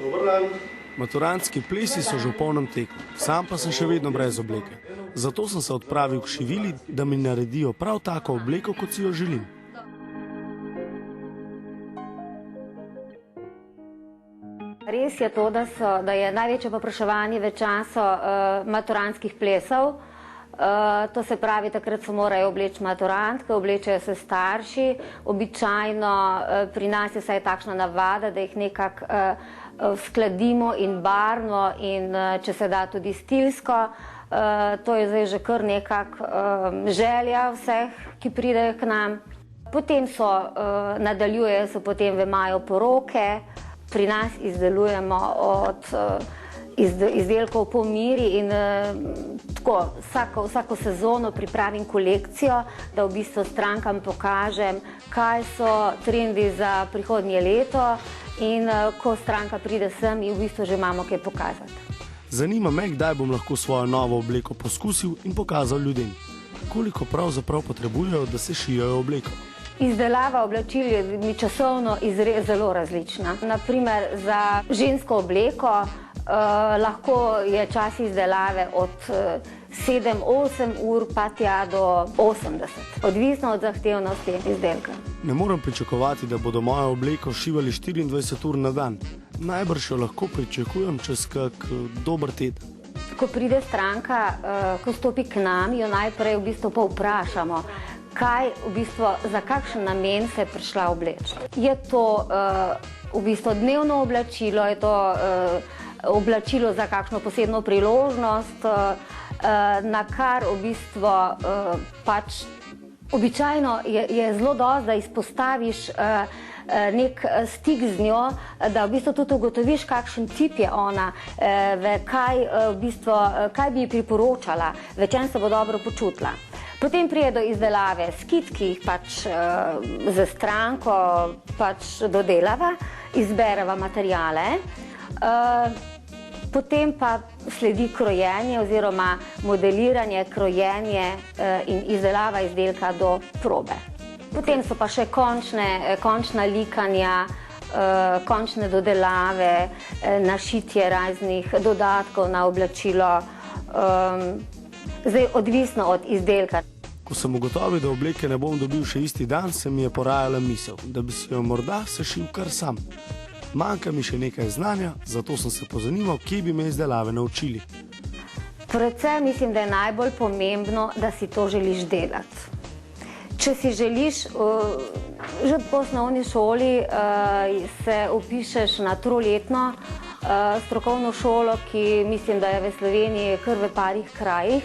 Dober dan. Maturantski plesi so že v polnem teku, sam pa sem še vedno brez obleke. Zato sem se odpravil k šivili, da mi naredijo prav tako obleko, kot si jo želim. Res je to, da je največje povpraševanje v času maturantskih plesov. To se pravi, takrat se morajo obleči maturantke, oblečejo se starši. Običajno pri nas je vsaj takšna navada, da jih nekako skladimo in barvno in če se da tudi stilsko. To je zdaj že kar nekako želja vseh, ki pridejo k nam. Potem nadaljujejo se potem v maju poroke. Pri nas izdelujemo od izdelkov po meri in tako vsako sezono pripravim kolekcijo, da v bistvu strankam pokažem, kaj so trendi za prihodnje leto in ko stranka pride sem, in v bistvu že imamo kaj pokazati. Zanima me, kdaj bom lahko svojo novo obleko poskusil in pokazal ljudem. Koliko pravzaprav potrebujejo, da se šijajo obleko? Izdelava oblačil je časovno zelo različna. Naprimer, za žensko obleko lahko je čas izdelave od 7-8 ur pa tja do 80, odvisno od zahtevnosti izdelka. Ne morem pričakovati, da bodo mojo obleko šivali 24 ur na dan. Najbrž jo lahko pričakujem čez kak dober teden. Ko pride stranka, ko stopi k nam, jo najprej v bistvu povprašamo, za kakšen namen se je prišla obleči. Je to v bistvu dnevno oblačilo, je to oblačilo za kakšno posebno priložnost, na kar v bistvu pač običajno je zelo dosti, da izpostaviš nek stik z njo, da v bistvu tudi ugotoviš, kakšen tip je ona, kaj bi ji priporočala, v čem se bo dobro počutila. Potem pride do izdelave skit, ki jih pač za stranko pač dodelava, izbereva materijale, potem pa sledi krojenje oziroma modeliranje, krojenje in izdelava izdelka do probe. Potem so pa še končna likanja, končne dodelave, našitje raznih dodatkov na oblačilo, zdaj odvisno od izdelka. Ko sem ugotovil, da obleke ne bom dobil še isti dan, se mi je porajala misel, da bi si jo morda sešil kar sam. Manjka mi še nekaj znanja, zato sem se pozanimal, kje bi me izdelave naučili. Predvsem mislim, da je najbolj pomembno, da si to želiš delati. Če si želiš, že po osnovni šoli se vpišeš na troletno strokovno šolo, ki mislim, da je v Sloveniji kar v parih krajih.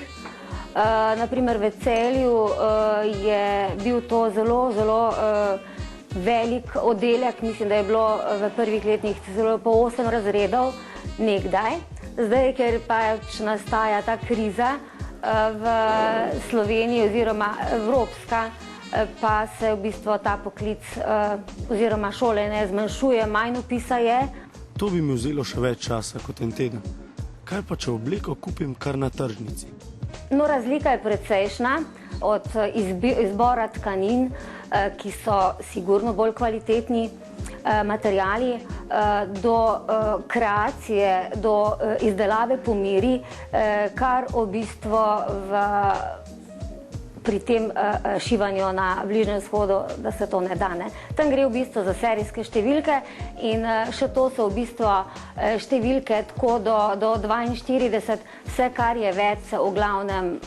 Naprimer v Celju je bil to zelo velik oddelek, mislim, da je bilo v prvih letnih celo po 8 razredov nekdaj. Zdaj, ker pač nastaja ta kriza v Sloveniji oziroma evropska, pa se v bistvu ta poklic oziroma šole ne zmanjšuje, manj vpisa je. To bi mi vzelo še več časa kot en teden. Kaj pa, če obleko kupim kar na tržnici? No, razlika je precejšnja od izbora tkanin, ki so sigurno bolj kvalitetni materijali, do kreacije, do izdelave po meri, kar v bistvu pri tem šivanju na Bližnjem vzhodu, da se to ne da. Tam gre v bistvu za serijske številke in še to so v bistvu številke tako do 42, vse kar je več se v glavnem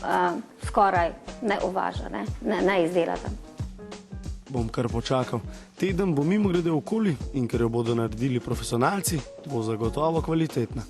skoraj ne uvaža, ne izdela tam. Bom kar počakal. Teden bo mimogrede okoli in ker jo bodo naredili profesionalci, bo zagotovo kvalitetna.